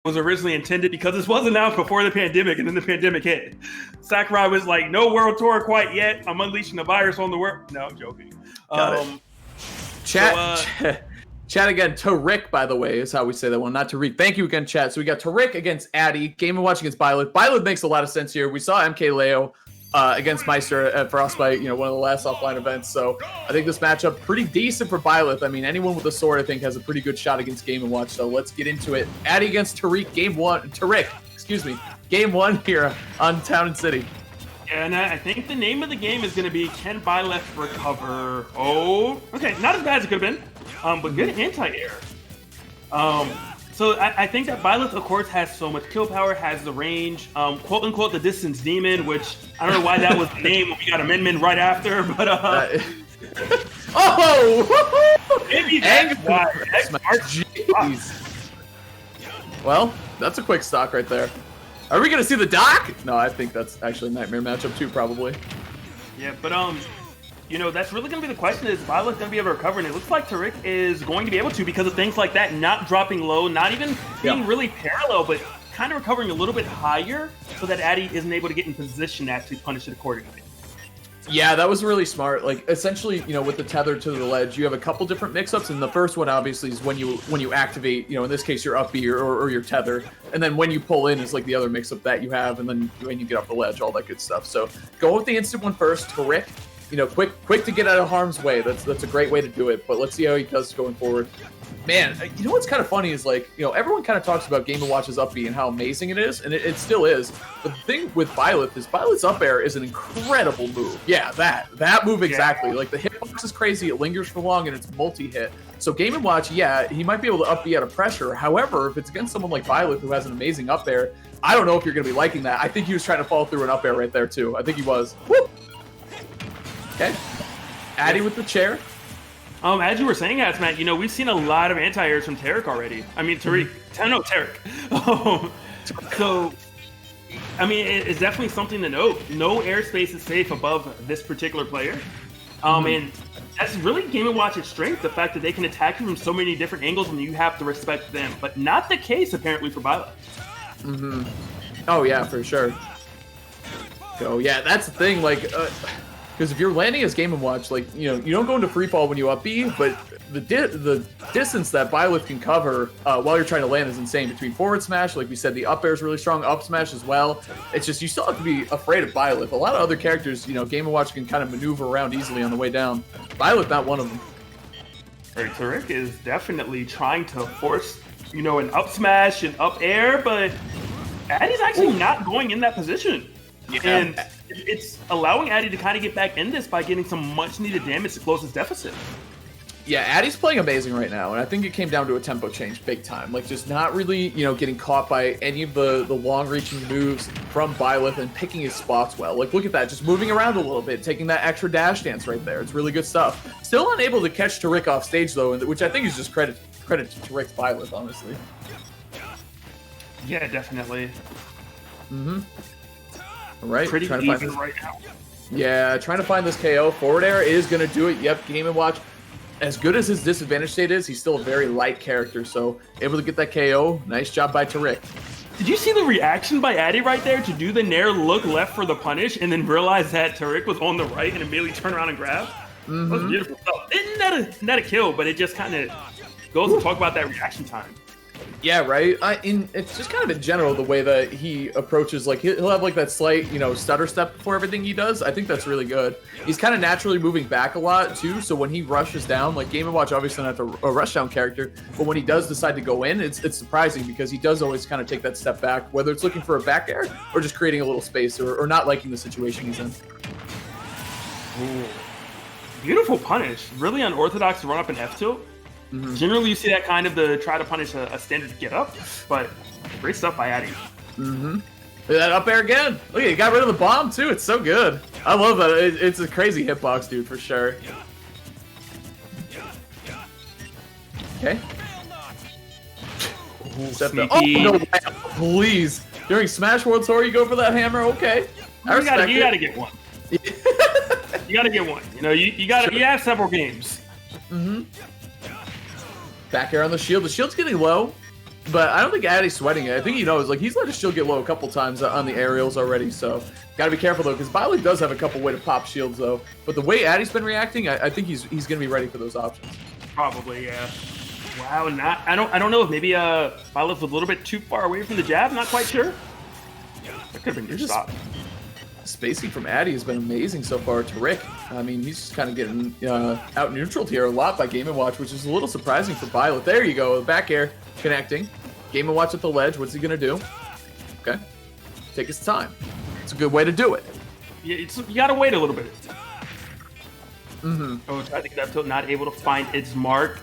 was originally intended, because this was announced before the pandemic, and then the pandemic hit. Sakurai was like, no world tour quite yet. I'm unleashing the virus on the world. No, I'm joking. Got it. Chat again. Tarik, by the way, is how we say that one, not Tarik. Thank you again, chat. So we got Tarik against Addy. Game & Watch against Byleth. Byleth makes a lot of sense here. We saw MK Leo against Meister at Frostbite, one of the last offline events. So I think this matchup pretty decent for Byleth. I mean, anyone with a sword, I think, has a pretty good shot against Game & Watch. So let's get into it. Addy against Tarik, Tarik, excuse me. Game 1 here on Town and City. Yeah, and I think the name of the game is going to be, can Byleth recover? Oh, okay, not as bad as it could have been, but good anti-air. So I think that Byleth, of course, has so much kill power, has the range, quote-unquote, the distance demon, which I don't know why that was the name when we got Amendment right after, but oh! Maybe that's why. Jeez. Well, that's a quick stock right there. Are we going to see the doc? No, I think that's actually a nightmare matchup too, probably. Yeah, but that's really going to be the question, is Byleth going to be able to recover? And it looks like Tarik is going to be able to, because of things like that, not dropping low, not even being really parallel, but kind of recovering a little bit higher so that Addy isn't able to get in position to actually punish it accordingly. Yeah, that was really smart. Like, essentially, with the tether to the ledge, you have a couple different mix-ups, and the first one, obviously, is when you activate, in this case, your up B or your tether, and then when you pull in is, like, the other mix-up that you have, and then when you get off the ledge, all that good stuff. So, go with the instant one first, Tarik. Quick to get out of harm's way. That's a great way to do it, but let's see how he does going forward. Man, what's kind of funny is, like, everyone kind of talks about Game & Watch's up B and how amazing it is, and it still is. But the thing with Byleth is Byleth's up air is an incredible move. Yeah, that move exactly. Yeah. Like, the hitbox is crazy, it lingers for long, and it's multi-hit. So Game & Watch, yeah, he might be able to up B out of pressure. However, if it's against someone like Byleth who has an amazing up air, I don't know if you're going to be liking that. I think he was trying to fall through an up air right there, too. I think he was. Woo! Okay. Addy with the chair. As you were saying, Matt, we've seen a lot of anti-airs from Tarik already. I mean, Tarik. So, I mean, it's definitely something to note. No airspace is safe above this particular player. And that's really Game & Watch's strength, the fact that they can attack you from so many different angles and you have to respect them. But not the case, apparently, for Byleth. Oh, yeah, for sure. So, yeah, that's the thing, like... Because if you're landing as Game & Watch, like, you don't go into free fall when you up B, but the distance that Byleth can cover while you're trying to land is insane. Between forward smash, like we said, the up air is really strong, up smash as well. It's just, you still have to be afraid of Byleth. A lot of other characters, Game & Watch can kind of maneuver around easily on the way down. Byleth, not one of them. Right, Tarik is definitely trying to force, an up smash and up air, but Addy's actually not going in that position. Yeah. And it's allowing Addy to kind of get back in this by getting some much-needed damage to close his deficit. Yeah, Addy's playing amazing right now, and I think it came down to a tempo change big time. Like, just not really, getting caught by any of the long-reaching moves from Byleth and picking his spots well. Like, look at that, just moving around a little bit, taking that extra dash dance right there. It's really good stuff. Still unable to catch Tarik off stage, though, which I think is just credit to Tarik's Byleth, honestly. Yeah, definitely. All right, pretty even right now. Yeah, trying to find this KO. Forward air is going to do it. Yep, Game & Watch. As good as his disadvantage state is, he's still a very light character, so able to get that KO. Nice job by Tarik. Did you see the reaction by Addy right there to do the nair, look left for the punish, and then realize that Tarik was on the right and immediately turn around and grab? That was beautiful stuff. Not a kill, but it just kind of goes to talk about that reaction time. Yeah, right. It's just kind of in general the way that he approaches. Like, he'll have like that slight, stutter step before everything he does. I think that's really good. He's kind of naturally moving back a lot too. So when he rushes down, like Game & Watch obviously not a rush down character, but when he does decide to go in, it's surprising because he does always kind of take that step back, whether it's looking for a back air or just creating a little space or not liking the situation he's in. Ooh. Beautiful punish. Really unorthodox to run up an F tilt. Generally, you see that kind of to try to punish a standard get up, but great stuff by Addy. Look at that up air again. Look, he got rid of the bomb too. It's so good. I love that. It's a crazy hitbox, dude, for sure. Okay. Oh no! Please, during Smash World Tour, you go for that hammer. Okay, you gotta get one. You gotta get one. You have several games. Back air on the shield. The shield's getting low. But I don't think Addy's sweating it. I think he knows. Like, he's let his shield get low a couple times on the aerials already, so gotta be careful, though, because Byleth does have a couple way to pop shields, though. But the way Addy's been reacting, I think he's gonna be ready for those options. Probably, yeah. Wow, I don't know if maybe Byleth was a little bit too far away from the jab, not quite sure. That could have been your stop. Spacing from Addy has been amazing so far. Tarik, I mean, he's just kind of getting out neutraled here a lot by Game & Watch, which is a little surprising for Byleth. There you go, back air connecting. Game & Watch at the ledge. What's he gonna do? Okay, take his time. It's a good way to do it. Yeah, you gotta wait a little bit. Oh, I think that's not able to find its mark.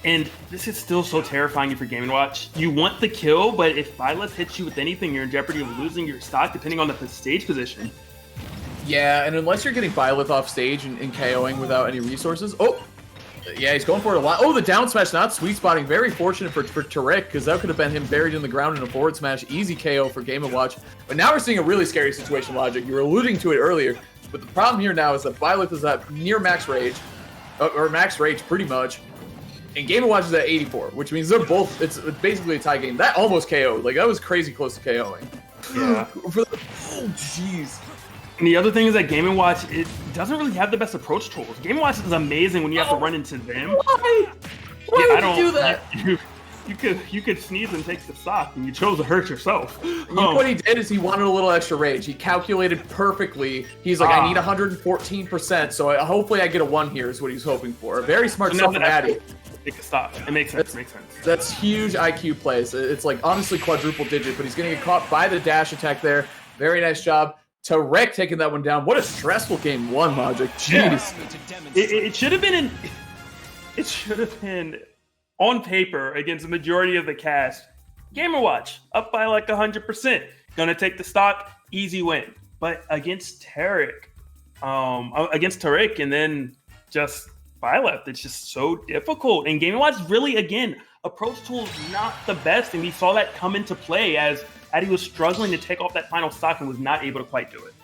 And this is still so terrifying for Game & Watch. You want the kill, but if Byleth hits you with anything, you're in jeopardy of losing your stock, depending on the stage position. Yeah, and unless you're getting Byleth off stage and KOing without any resources. Oh, yeah, he's going for it a lot. Oh, the down smash, not sweet spotting. Very fortunate for Tarik, because that could have been him buried in the ground in a forward smash. Easy KO for Game & Watch. But now we're seeing a really scary situation, Logic. You were alluding to it earlier. But the problem here now is that Byleth is at near max rage, or max rage pretty much. And Game & Watch is at 84, which means they're both, it's basically a tie game. That almost KO'd. Like, that was crazy close to KOing. Yeah. Oh, jeez. And the other thing is that Game & Watch, it doesn't really have the best approach tools. Game & Watch is amazing when you have to run into them. Why? Why would you do that? You could sneeze and take the stock, and you chose to hurt yourself. What he did is he wanted a little extra rage. He calculated perfectly. He's like, I need 114%, so hopefully I get a 1 here is what he's hoping for. Very smart stuff from Addy. Take a stop. It makes sense. That's huge IQ plays. It's like honestly quadruple digit, but he's going to get caught by the dash attack there. Very nice job. Tarik taking that one down. What a stressful game 1, Logic. Jeez. Yeah. It should have been it should have been on paper against the majority of the cast. Game & Watch up by like 100%. Gonna take the stock, easy win. But against Tarik, and then just Byleth, it's just so difficult. And Game & Watch really, again, approach tools not the best, and we saw that come into play as Addy was struggling to take off that final stock and was not able to quite do it.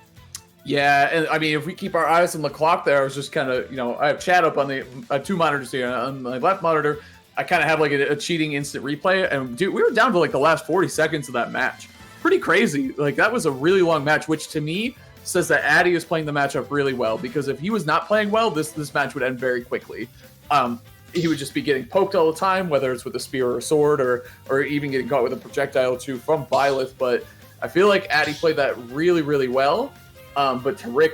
Yeah, and I mean, if we keep our eyes on the clock there, I was just kind of, I have chat up on I have 2 monitors here. On my left monitor, I kind of have like a cheating instant replay, and dude, we were down to like the last 40 seconds of that match. Pretty crazy. Like, that was a really long match, which to me says that Addy is playing the matchup really well, because if he was not playing well, this match would end very quickly. He would just be getting poked all the time, whether it's with a spear or a sword, or even getting caught with a projectile or 2 from Byleth. But I feel like Addy played that really, really well. But Tarik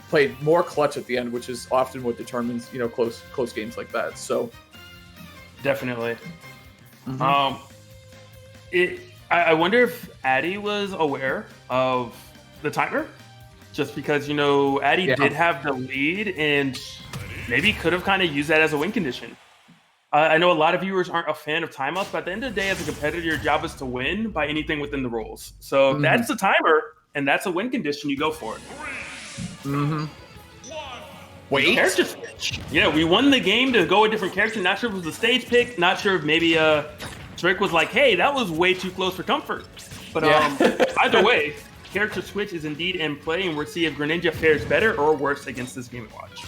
played more clutch at the end, which is often what determines, close games like that. So definitely. I wonder if Addy was aware of the timer, just because Addy did have the lead and maybe could have kind of used that as a win condition. I know a lot of viewers aren't a fan of timeouts, but at the end of the day, as a competitor, your job is to win by anything within the rules. So if that's the timer and that's a win condition, you go for it. Wait. Character switch. Yeah, we won the game to go a different character. Not sure if it was a stage pick. Not sure if maybe Tarik was like, hey, that was way too close for comfort. But either way, character switch is indeed in play, and we'll see if Greninja fares better or worse against this Game & Watch.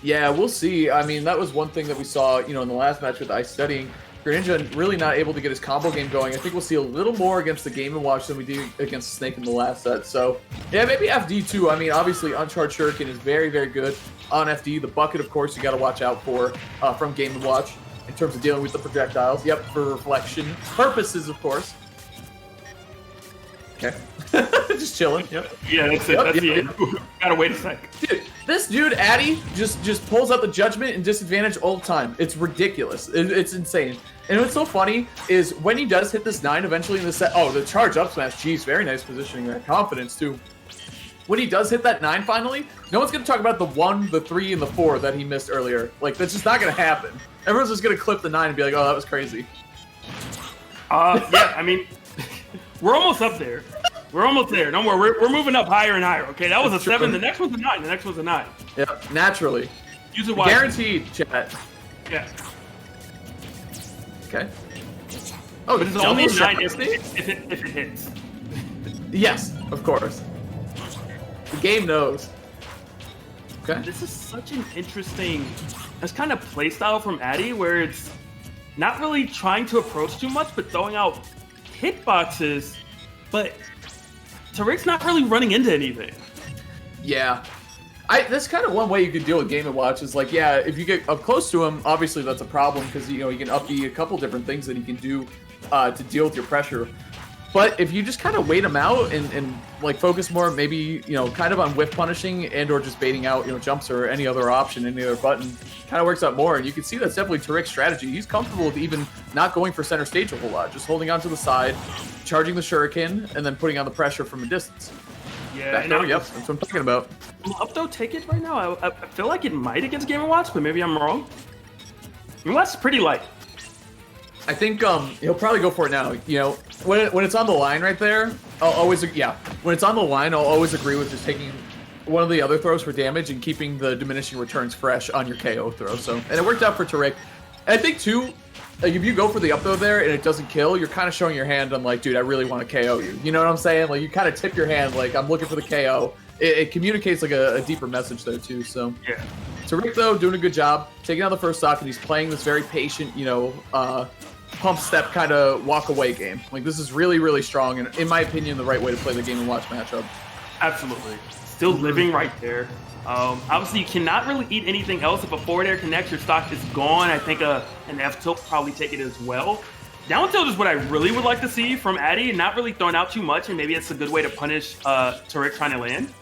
Yeah, we'll see. I mean, that was one thing that we saw, in the last match with Ice Studying. Greninja really not able to get his combo game going. I think we'll see a little more against the Game & Watch than we did against Snake in the last set. So, yeah, maybe FD too. I mean, obviously, Uncharged Shuriken is very, very good on FD. The bucket, of course, you got to watch out for from Game & Watch in terms of dealing with the projectiles. Yep, for reflection purposes, of course. Okay. Just chilling. Yep. Yeah, that's it. That's the end. Gotta wait a sec. Dude, this dude, Addy, just pulls out the judgment and disadvantage all the time. It's ridiculous. It's insane. And what's so funny is when he does hit this 9 eventually in the set. Oh, the charge up smash. Jeez, very nice positioning there. Confidence, too. When he does hit that 9 finally, no one's going to talk about the 1, the 3, and the 4 that he missed earlier. Like, that's just not going to happen. Everyone's just going to clip the 9 and be like, oh, that was crazy. Yeah, I mean, we're almost up there. We're almost there. No more. We're moving up higher and higher. Okay, that was a 7. The next one's a 9. The next one's a 9. Yep, naturally. Use it wisely. Guaranteed, chat. Yeah. Okay. Oh, but it's only a 9 if it hits. Yes, of course. The game knows. Okay. This is such an interesting, kind of play style from Addy, where it's not really trying to approach too much, but throwing out hitboxes. But Tarik's not really running into anything. Yeah. That's kind of one way you could deal with Game & Watch is like, yeah, if you get up close to him, obviously that's a problem because, you know, he can up-B a couple different things that he can do to deal with your pressure. But if you just kind of wait him out and like focus more, maybe, you know, kind of on whiff punishing and or just baiting out, you know, jumps or any other option, any other button, kind of works out more. And you can see that's definitely Tarik's strategy. He's comfortable with even not going for center stage a whole lot, just holding on to the side, charging the shuriken, and then putting on the pressure from a distance. Yeah, yep, that's what I'm talking about. Will up throw take it right now? I feel like it might against Game & Watch, but maybe I'm wrong. Game & Watch is pretty light. I think he'll probably go for it now. You know, when it's on the line right there, I'll always when it's on the line, I'll always agree with just taking one of the other throws for damage and keeping the diminishing returns fresh on your KO throw. So, and it worked out for Tarik. And I think too, like if you go for the up throw there and it doesn't kill, you're kind of showing your hand on like, dude, I really want to KO you. You know what I'm saying? Like you kind of tip your hand like I'm looking for the KO. It communicates like a deeper message there too. So yeah, Tarik though doing a good job taking out the first stock and he's playing this very patient, you know, pump step kind of walk away game. Like this is really, really strong and in my opinion the right way to play the Game & Watch matchup. Absolutely. Still living right there. Obviously, you cannot really eat anything else. If a forward air connects, your stock is gone. I think an F tilt probably take it as well. Down tilt is what I really would like to see from Addy, not really throwing out too much, and maybe it's a good way to punish Tarik trying to land.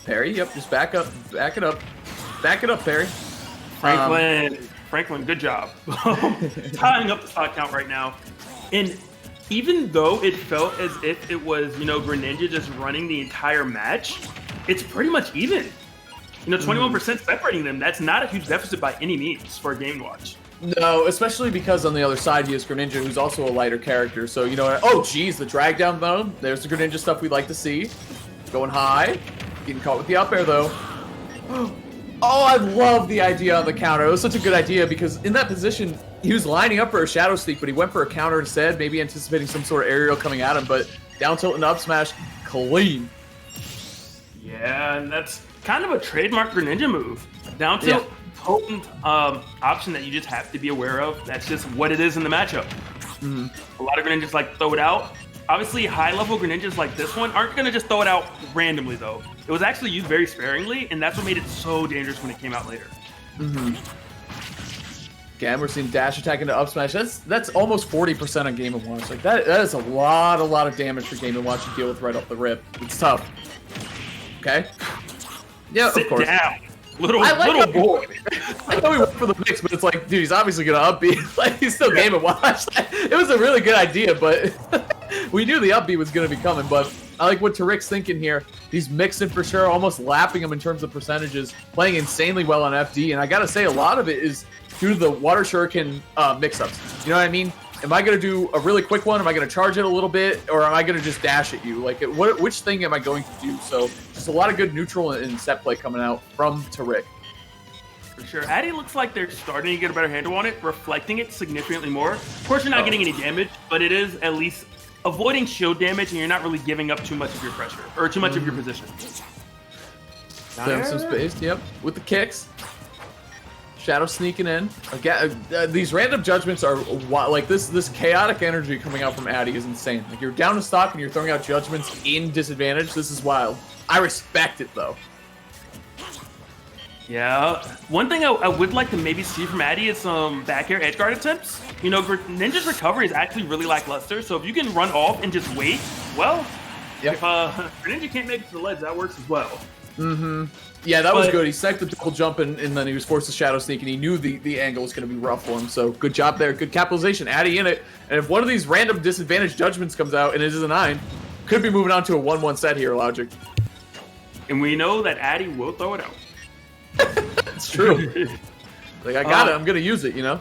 Parry, yep, just back up, back it up, Parry. Franklin, good job. Tying up the stock count right now. And even though it felt as if it was, you know, Greninja just running the entire match, it's pretty much even. You know, 21% separating them. That's not a huge deficit by any means for a Game & Watch. No, especially because on the other side he has Greninja, who's also a lighter character. So, you know, oh, geez, the drag down, though. There's the Greninja stuff we'd like to see. Going high. Getting caught with the up air, though. Oh, I love the idea on the counter. It was such a good idea because in that position, he was lining up for a Shadow Sneak, but he went for a counter instead, maybe anticipating some sort of aerial coming at him, but down tilt and up smash, clean. Yeah, and that's kind of a trademark Greninja move. Down tilt, potent option that you just have to be aware of. That's just what it is in the matchup. A lot of Greninjas like throw it out. Obviously, high-level Greninjas like this one aren't going to just throw it out randomly, though. It was actually used very sparingly, and that's what made it so dangerous when it came out later. Again, we're seeing dash attack into up smash. That's almost 40% on Game & Watch. Like that is a lot of damage for Game & Watch to deal with right off the rip. It's tough. Okay. Yeah, Sit of course. Down. Little boy. I know he went for the mix, but it's like, dude, he's obviously gonna up B. Like he's still Game & Watch. It was a really good idea, but we knew the up B was gonna be coming. But I like what Tarik's thinking here. He's mixing for sure, almost lapping him in terms of percentages, playing insanely well on FD. And I gotta say, a lot of it is due to the water shuriken mix-ups. You know what I mean? Am I gonna do a really quick one? Am I gonna charge it a little bit, or am I gonna just dash at you? Like, which thing am I going to do? So, just a lot of good neutral and set play coming out from Tarik. For sure. Addy looks like they're starting to get a better handle on it, reflecting it significantly more. Of course, you're not getting any damage, but it is at least avoiding shield damage, and you're not really giving up too much of your pressure, or too much of your position. Clearing some space, yep, with the kicks. Shadow sneaking in. Again, these random judgments are like this chaotic energy coming out from Addy is insane. Like you're down to stock and you're throwing out judgments in disadvantage. This is wild. I respect it though. Yeah. One thing I would like to maybe see from Addy is some back air edge guard attempts. You know, Ninja's recovery is actually really lackluster. So if you can run off and just wait, well, if Ninja can't make it to the ledge, that works as well. Yeah, that was good. He psyched the double jump and then he was forced to shadow sneak and he knew the angle was going to be rough for him. So good job there. Good capitalization. Addy in it. And if one of these random disadvantage judgments comes out and it is a 9, could be moving on to a 1-1 set here, Logic. And we know that Addy will throw it out. It's true. Like, I got it. I'm going to use it, you know?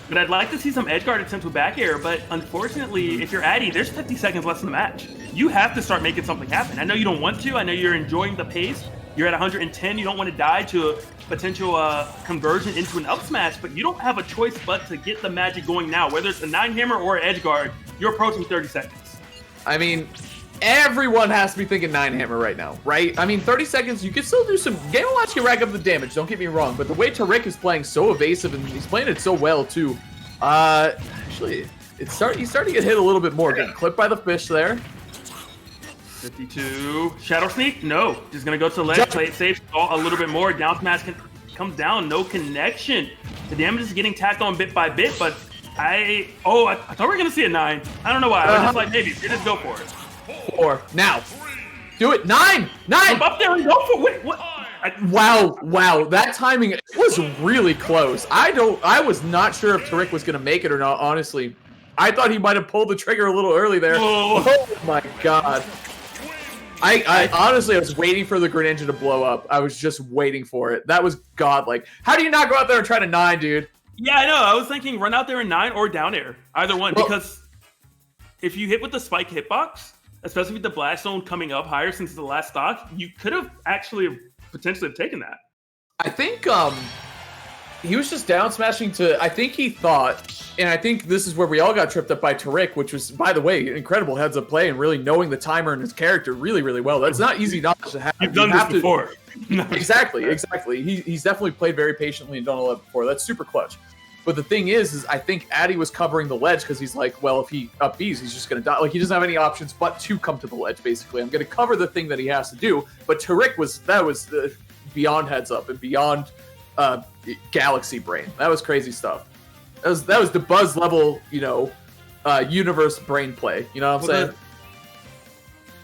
But I'd like to see some edge guard attempts with back air, but unfortunately, if you're Addy, there's 50 seconds left in the match. You have to start making something happen. I know you don't want to. I know you're enjoying the pace. You're at 110. You don't want to die to a potential conversion into an up smash, but you don't have a choice but to get the magic going now. Whether it's a 9 hammer or an edge guard, you're approaching 30 seconds. I mean, Everyone has to be thinking 9-hammer right now, right? I mean, 30 seconds, you can still do some... Game & Watch can rack up the damage, don't get me wrong, but the way Tarik is playing so evasive, and he's playing it so well, too. Actually, he's starting to get hit a little bit more. Getting clipped by the fish there. 52. Shadow Sneak? No. Just going to go to the ledge, play it safe, stall a little bit more. Down smash comes down, no connection. The damage is getting tacked on bit by bit, but I thought we were going to see a 9. I don't know why. I was just like, maybe. Just go for it. 4. Now. Do it. 9! 9! Jump up there and go for it. Wait, what? Wow. That timing was really close. I was not sure if Tarik was going to make it or not, honestly. I thought he might have pulled the trigger a little early there. Whoa. Oh my god. I honestly, I was waiting for the Greninja to blow up. I was just waiting for it. That was godlike. How do you not go out there and try to 9, dude? Yeah, I know. I was thinking run out there in 9 or down air. Either one. Well, because if you hit with the spike hitbox, especially with the blast zone coming up higher since the last stock, you could have actually potentially taken that. I think he was just down smashing to, I think he thought, and I think this is where we all got tripped up by Tarik, which was, by the way, incredible heads up play and really knowing the timer and his character really, really well. That's not easy knowledge to have. You've done this before. Exactly. He's definitely played very patiently and done all that before. That's super clutch. But the thing is I think Addy was covering the ledge because he's like, well, if he up Bs, he's just going to die. Like, he doesn't have any options but to come to the ledge, basically. I'm going to cover the thing that he has to do. But Tarik was beyond heads up and beyond galaxy brain. That was crazy stuff. That was the Buzz level, universe brain play. You know what I'm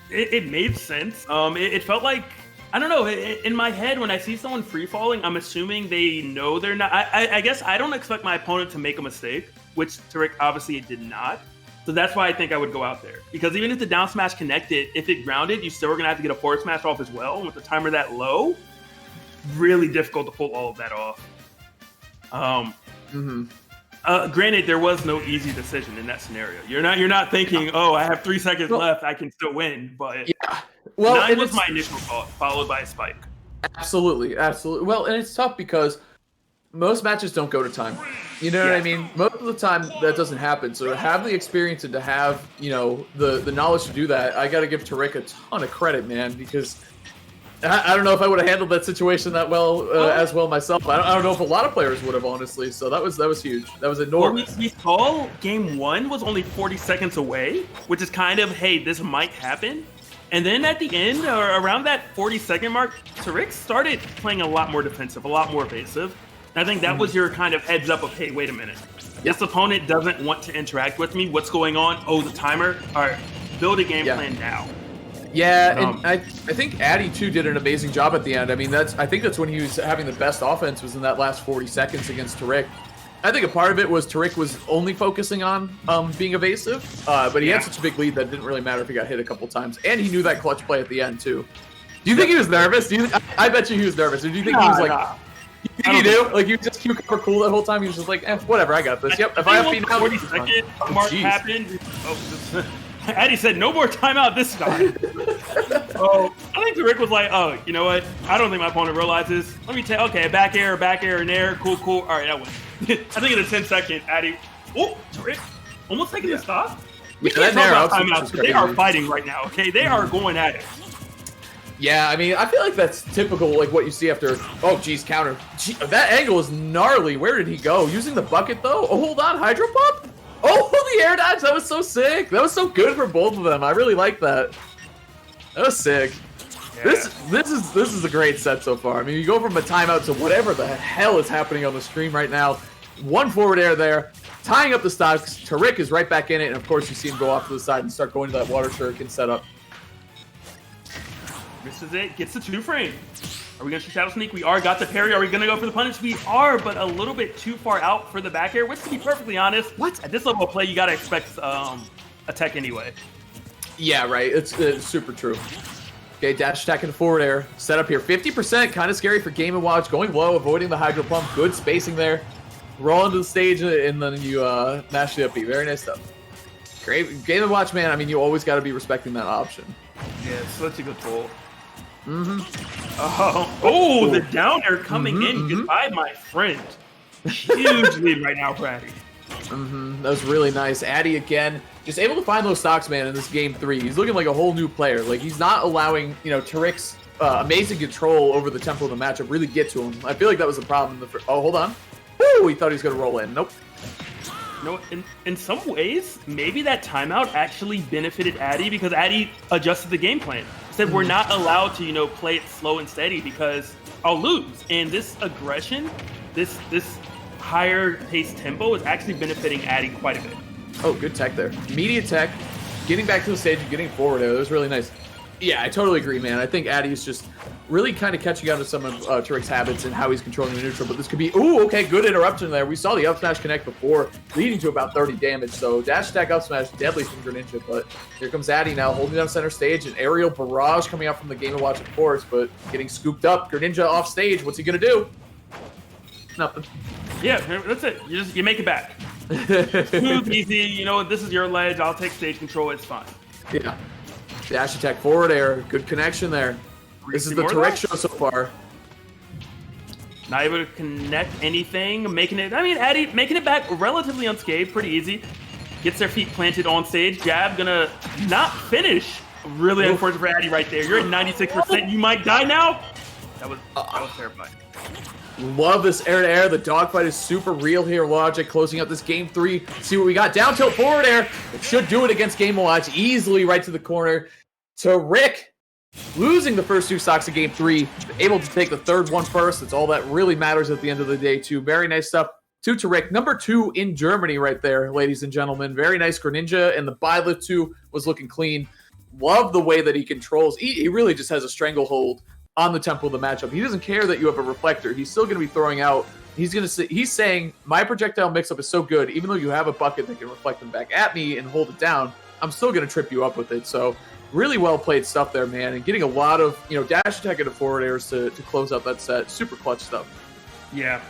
saying? It made sense. It felt like, I don't know, in my head, when I see someone free-falling, I'm assuming they know they're not. I guess I don't expect my opponent to make a mistake, which Tarik obviously did not. So that's why I think I would go out there. Because even if the down smash connected, if it grounded, you still were going to have to get a forward smash off as well. And with the timer that low, really difficult to pull all of that off. Granted, there was no easy decision in that scenario. You're not thinking, oh, I have 3 seconds left, I can still win. But yeah. Well, 9 was my initial thought, followed by a spike. Absolutely. Well, and it's tough because most matches don't go to time. You know what I mean? Most of the time, that doesn't happen. So to have the experience and to have, the knowledge to do that, I got to give Tarik a ton of credit, man, because I don't know if I would have handled that situation that well as well myself. I don't know if a lot of players would have, honestly. So that was huge. That was enormous. We saw game 1 was only 40 seconds away, which is kind of, hey, this might happen. And then at the end, or around that 40-second mark, Tarik started playing a lot more defensive, a lot more evasive. And I think that was your kind of heads up of, hey, wait a minute. This opponent doesn't want to interact with me. What's going on? Oh, the timer. All right, build a game plan now. Yeah, and I think Addy, too, did an amazing job at the end. I mean, I think that's when he was having the best offense was in that last 40 seconds against Tarik. I think a part of it was Tarik was only focusing on being evasive, but he had such a big lead that it didn't really matter if he got hit a couple times. And he knew that clutch play at the end, too. Do you think he was nervous? I bet you he was nervous. Or do you think he was like... You think he knew? Like, you just cucumber cool that whole time? He was just like, whatever, I got this. Yep, if I have now... 40-second mark happened. Addy said, no more timeout this time. I think Tarik was like, oh, you know what? I don't think my opponent realizes. Let me tell, okay, back air, and air. Cool. All right, that win. I think in the 10-second, Addy, Tarik, almost taking the stop. We can't talk about timeouts, but they are fighting right now, okay? They are going at it. Yeah, I mean, I feel like that's typical, like what you see after, counter. That angle is gnarly. Where did he go? Using the bucket, though? Oh, hold on, Hydro Pump? Oh, the air dodge, that was so sick. That was so good for both of them. I really like that. That was sick. Yeah. This is a great set so far. I mean, you go from a timeout to whatever the hell is happening on the stream right now. One forward air there, tying up the stocks. Tarik is right back in it, and of course you see him go off to the side and start going to that water shuriken setup. Misses it, gets the 2-frame. Are we going to Shadow Sneak? We are. Got the parry. Are we going to go for the punish? We are, but a little bit too far out for the back air, which, to be perfectly honest, at this level of play, you got to expect a tech anyway. Yeah, right. It's super true. Okay, dash attack into forward air. Set up here. 50%, kind of scary for Game & Watch. Going low, avoiding the Hydro Pump. Good spacing there. Roll into the stage, and then you mash the up B. Very nice stuff. Great. Game & Watch, man, I mean, you always got to be respecting that option. Yeah, it's such a good pull. Oh, the down air coming in. Goodbye, my friend. Huge lead right now, Brady. That was really nice. Addy again, just able to find those stocks, man, in this game 3. He's looking like a whole new player. Like, he's not allowing, Tarik's amazing control over the tempo of the matchup really get to him. I feel like that was the problem in the first. Oh, hold on. Woo! He thought he was going to roll in. Nope. No, in some ways, maybe that timeout actually benefited Addy because Addy adjusted the game plan. Said we're not allowed to, play it slow and steady because I'll lose. And this aggression, this higher pace tempo is actually benefiting Addy quite a bit. Oh, good tech there. Immediate tech, getting back to the stage and getting forward there. That was really nice. Yeah, I totally agree, man. I think Addy is just really kind of catching on to some of Tarik's habits and how he's controlling the neutral, but this could be, ooh, okay, good interruption there. We saw the up smash connect before, leading to about 30 damage, so dash attack up smash, deadly from Greninja, but here comes Addy now, holding down center stage, an aerial barrage coming out from the Game & Watch, of course, but getting scooped up. Greninja off stage, what's he gonna do? Nothing. Yeah, that's it. You make it back. Smooth, easy, this is your ledge, I'll take stage control, it's fine. Yeah. Dash attack forward air, good connection there. This is the Tarik show so far. Not able to connect anything, making it, Addy making it back relatively unscathed, pretty easy. Gets their feet planted on stage, jab gonna not finish. Really unfortunate for Addy right there. You're at 96%, you might die now. That was terrifying. Love this air-to-air. The dogfight is super real here. Logic closing out this game 3. See what we got. Down tilt forward air. It should do it against Game & Watch. Easily right to the corner. Tarik losing the first 2 stocks of game 3. Able to take the third one first. That's all that really matters at the end of the day, too. Very nice stuff to Tarik. Number 2 in Germany right there, ladies and gentlemen. Very nice. Greninja and the Byleth 2 was looking clean. Love the way that he controls. He really just has a stranglehold on the tempo of the matchup. He doesn't care that you have a reflector. He's still going to be throwing out. He's saying, my projectile mix-up is so good, even though you have a bucket that can reflect them back at me and hold it down, I'm still going to trip you up with it. So really well played stuff there, man. And getting a lot of, dash attack into forward airs to close out that set. Super clutch stuff. Yeah,